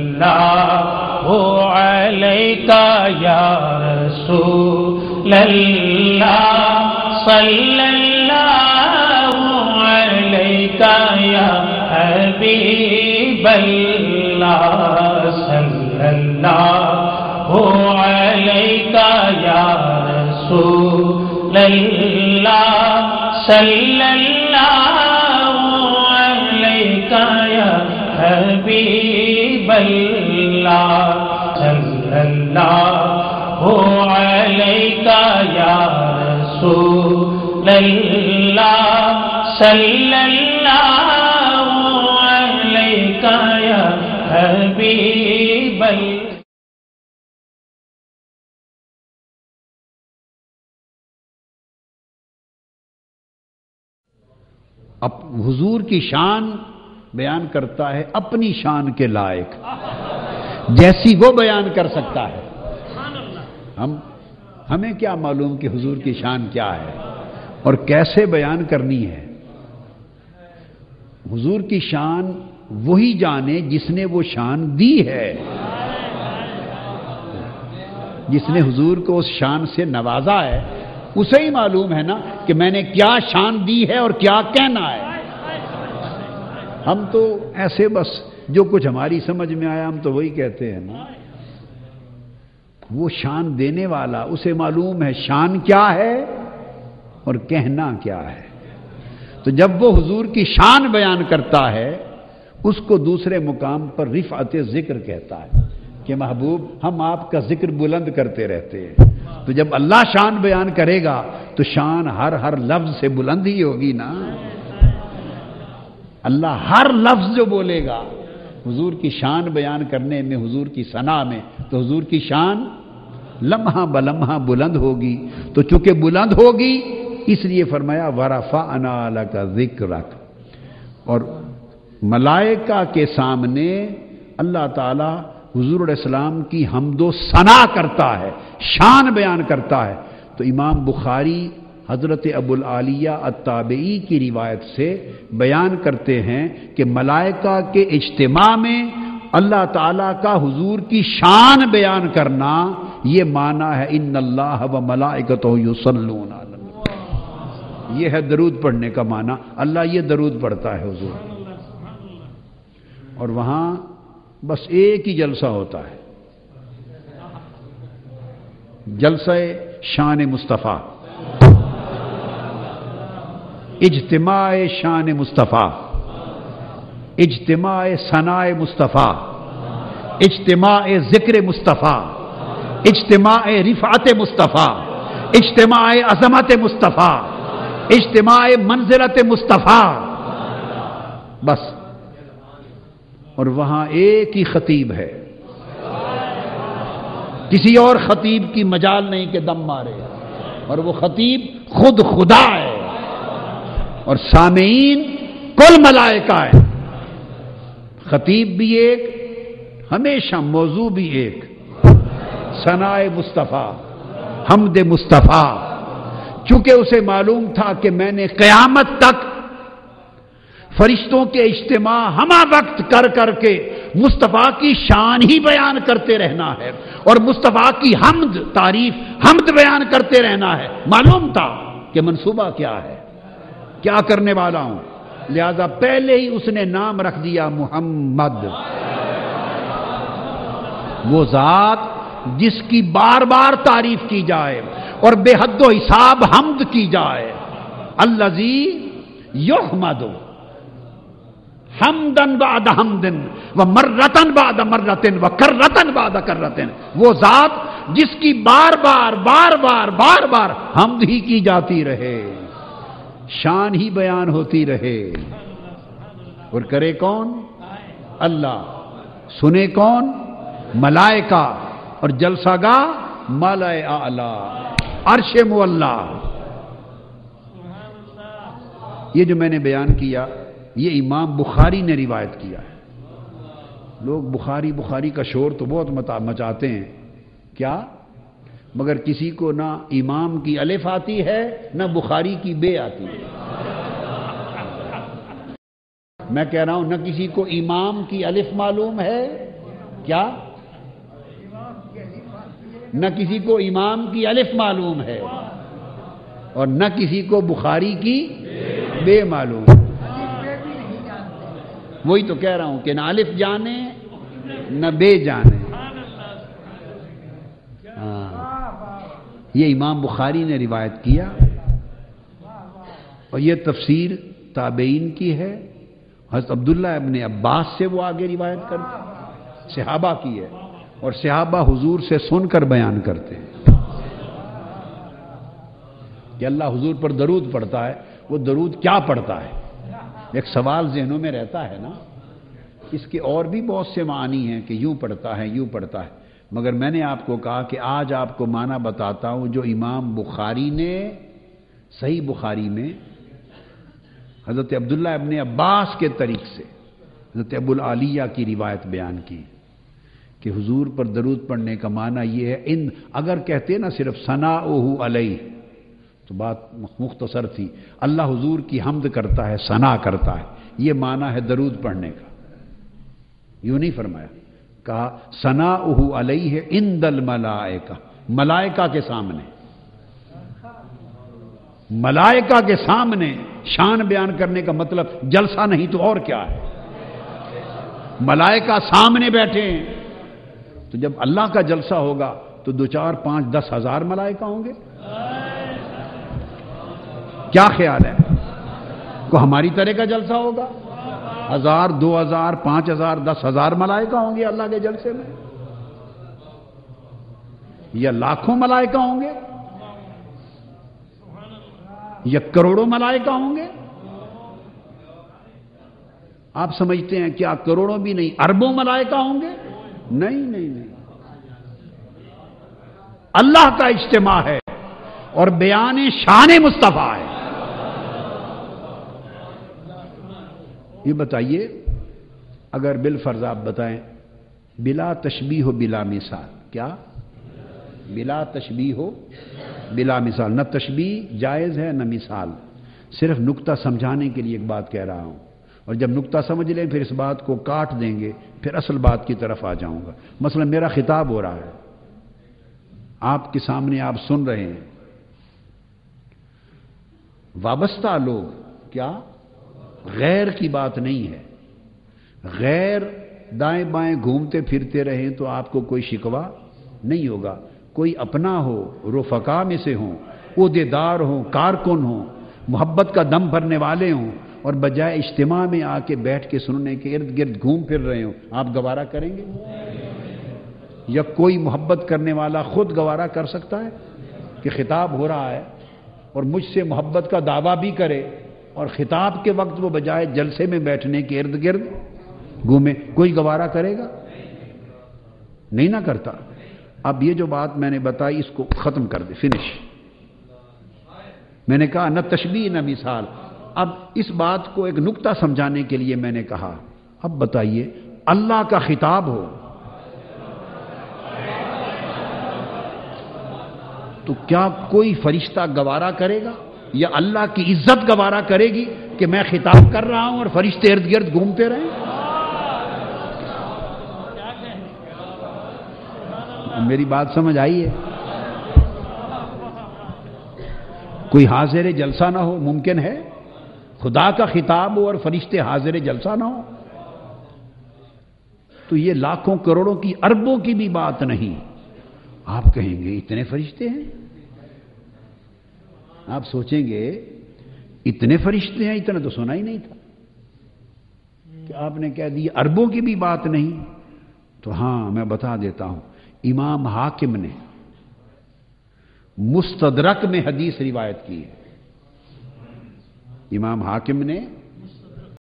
اللہ علیکہ یا رسول اللہ صلی اللہ علیکہ یا حبیب اللہ صلی اللہ علیکہ یا رسول اللہ صلی اللہ علیکہ یا حبیب اللہ صلی اللہ علیکہ یا رسول اللہ صلی اللہ علیکہ یا حبیب اللہ. اب حضور کی شان بیان کرتا ہے اپنی شان کے لائق، جیسی وہ بیان کر سکتا ہے. ہمیں کیا معلوم کہ حضور کی شان کیا ہے اور کیسے بیان کرنی ہے؟ حضور کی شان وہی جانے جس نے وہ شان دی ہے، جس نے حضور کو اس شان سے نوازا ہے اسے ہی معلوم ہے نا کہ میں نے کیا شان دی ہے اور کیا کہنا ہے. ہم تو ایسے بس جو کچھ ہماری سمجھ میں آیا ہم تو وہی کہتے ہیں نا. وہ شان دینے والا اسے معلوم ہے شان کیا ہے اور کہنا کیا ہے. تو جب وہ حضور کی شان بیان کرتا ہے اس کو دوسرے مقام پر رفعت ذکر کہتا ہے کہ محبوب ہم آپ کا ذکر بلند کرتے رہتے ہیں. تو جب اللہ شان بیان کرے گا تو شان ہر لفظ سے بلند ہی ہوگی نا. اللہ ہر لفظ جو بولے گا حضور کی شان بیان کرنے میں، حضور کی ثنا میں، تو حضور کی شان لمحہ بلمحہ بلند ہوگی. تو چونکہ بلند ہوگی اس لیے فرمایا وَرَفَعْنَا لَكَ ذِكْرَكَ. اور ملائکہ کے سامنے اللہ تعالی حضور علیہ السلام کی حمد و ثنا کرتا ہے، شان بیان کرتا ہے. تو امام بخاری حضرت ابو العالیہ التابعی کی روایت سے بیان کرتے ہیں کہ ملائکہ کے اجتماع میں اللہ تعالیٰ کا حضور کی شان بیان کرنا یہ معنی ہے ان اللہ و ملائکتہ یصلون علی النبی. یہ ہے درود پڑھنے کا معنی. اللہ یہ درود پڑھتا ہے حضور. اور وہاں بس ایک ہی جلسہ ہوتا ہے، جلسہ شان مصطفیٰ، اجتماع شان مصطفیٰ، اجتماع ثناء مصطفیٰ، اجتماع ذکر مصطفیٰ، اجتماع رفعت مصطفیٰ، اجتماع عظمت مصطفیٰ، اجتماع منزلت مصطفیٰ. بس. اور وہاں ایک ہی خطیب ہے، کسی اور خطیب کی مجال نہیں کہ دم مارے. اور وہ خطیب خود خدا ہے اور سامعین کل ملائکہ ہے. خطیب بھی ایک، ہمیشہ موضوع بھی ایک، ثناء مصطفیٰ، حمد مصطفیٰ. چونکہ اسے معلوم تھا کہ میں نے قیامت تک فرشتوں کے اجتماع ہمہ وقت کر کے مصطفیٰ کی شان ہی بیان کرتے رہنا ہے اور مصطفیٰ کی حمد، تعریف، حمد بیان کرتے رہنا ہے. معلوم تھا کہ منصوبہ کیا ہے، کیا کرنے والا ہوں. لہذا پہلے ہی اس نے نام رکھ دیا محمد، وہ ذات جس کی بار بار تعریف کی جائے اور بے حد و حساب حمد کی جائے. الذی یحمد حمدن بعد حمدن و مرتن بعد مرتن و کرتن بعد کرتن. وہ ذات جس کی بار بار حمد ہی کی جاتی رہے، شان ہی بیان ہوتی رہے. اور کرے کون؟ اللہ. سنے کون؟ ملائکہ. اور جلسہ گاہ ملائے اعلیٰ، عرش معلیٰ. یہ جو میں نے بیان کیا یہ امام بخاری نے روایت کیا ہے. لوگ بخاری کا شور تو بہت مچاتے ہیں کیا، مگر کسی کو نہ امام کی الف آتی ہے نہ بخاری کی بے آتی ہے. میں کہہ رہا ہوں نہ کسی کو امام کی الف معلوم ہے کیا؟ نہ کسی کو امام کی الف معلوم ہے اور نہ کسی کو بخاری کی بے معلوم. وہی تو کہہ رہا ہوں کہ نہ الف جانے نہ بے جانے. یہ امام بخاری نے روایت کیا اور یہ تفسیر تابعین کی ہے. حضرت عبداللہ ابن عباس سے وہ آگے روایت کرتے، صحابہ کی ہے، اور صحابہ حضور سے سن کر بیان کرتے ہیں کہ اللہ حضور پر درود پڑھتا ہے. وہ درود کیا پڑھتا ہے؟ ایک سوال ذہنوں میں رہتا ہے نا. اس کے اور بھی بہت سے معنی ہیں کہ یوں پڑھتا ہے یوں پڑھتا ہے، مگر میں نے آپ کو کہا کہ آج آپ کو معنی بتاتا ہوں جو امام بخاری نے صحیح بخاری میں حضرت عبداللہ ابن عباس کے طریق سے حضرت ابو العالیہ کی روایت بیان کی کہ حضور پر درود پڑھنے کا معنی یہ ہے. ان اگر کہتے نا صرف ثناؤہ علیہ تو بات مختصر تھی. اللہ حضور کی حمد کرتا ہے، ثنا کرتا ہے، یہ معنی ہے درود پڑھنے کا. یوں نہیں فرمایا، کہا ثناؤہ علیہ عند الملائکہ، ملائکہ کے سامنے. ملائکہ کے سامنے شان بیان کرنے کا مطلب جلسہ نہیں تو اور کیا ہے. ملائکہ سامنے بیٹھے ہیں تو جب اللہ کا جلسہ ہوگا تو 2 4 5 10 ہزار ملائکہ ہوں گے. کیا خیال ہے؟ کو ہماری طرح کا جلسہ ہوگا؟ 1000 2000 5000 10,000 ملائکہ ہوں گے اللہ کے جلسے میں، یا لاکھوں ملائکہ ہوں گے، یا کروڑوں ملائکہ ہوں گے. آپ سمجھتے ہیں کیا کروڑوں بھی نہیں اربوں ملائکہ ہوں گے؟ نہیں نہیں نہیں. اللہ کا اجتماع ہے اور بیان شان مصطفیٰ ہے. یہ بتائیے اگر بالفرض آپ بتائیں بلا تشبیہ و بلا مثال، کیا بلا تشبیہ ہو بلا مثال؟ نہ تشبیہ جائز ہے نہ مثال. صرف نقطہ سمجھانے کے لیے ایک بات کہہ رہا ہوں، اور جب نقطہ سمجھ لیں پھر اس بات کو کاٹ دیں گے، پھر اصل بات کی طرف آ جاؤں گا. مثلا میرا خطاب ہو رہا ہے، آپ کے سامنے آپ سن رہے ہیں. وابستہ لوگ کیا غیر کی بات نہیں ہے. غیر دائیں بائیں گھومتے پھرتے رہیں تو آپ کو کوئی شکوہ نہیں ہوگا. کوئی اپنا ہو، رفقا میں سے ہوں، عہدیدار ہوں، کارکن ہوں، محبت کا دم بھرنے والے ہوں، اور بجائے اجتماع میں آ کے بیٹھ کے سننے کے ارد گرد گھوم پھر رہے ہوں، آپ گوارا کریں گے؟ یا کوئی محبت کرنے والا خود گوارا کر سکتا ہے کہ خطاب ہو رہا ہے اور مجھ سے محبت کا دعویٰ بھی کرے اور خطاب کے وقت وہ بجائے جلسے میں بیٹھنے کے ارد گرد گھومے؟ کوئی گوارا کرے گا؟ نہیں نہ کرتا. اب یہ جو بات میں نے بتائی اس کو ختم کر دے، فنش. میں نے کہا نہ تشبیہ نہ مثال. اب اس بات کو ایک نقطہ سمجھانے کے لیے میں نے کہا اب بتائیے اللہ کا خطاب ہو تو کیا کوئی فرشتہ گوارا کرے گا یا اللہ کی عزت گوارا کرے گی کہ میں خطاب کر رہا ہوں اور فرشتے ارد گرد گھومتے رہیں؟ میری بات سمجھ آئی ہے؟ کوئی حاضر جلسہ نہ ہو ممکن ہے؟ خدا کا خطاب ہو اور فرشتے حاضر جلسہ نہ ہو تو یہ لاکھوں کروڑوں کی اربوں کی بھی بات نہیں. آپ کہیں گے اتنے فرشتے ہیں؟ آپ سوچیں گے اتنے فرشتے ہیں، اتنا تو سنا ہی نہیں تھا کہ آپ نے کہہ دی اربوں کی بھی بات نہیں. تو ہاں میں بتا دیتا ہوں، امام حاکم نے مستدرک میں حدیث روایت کی ہے. امام حاکم نے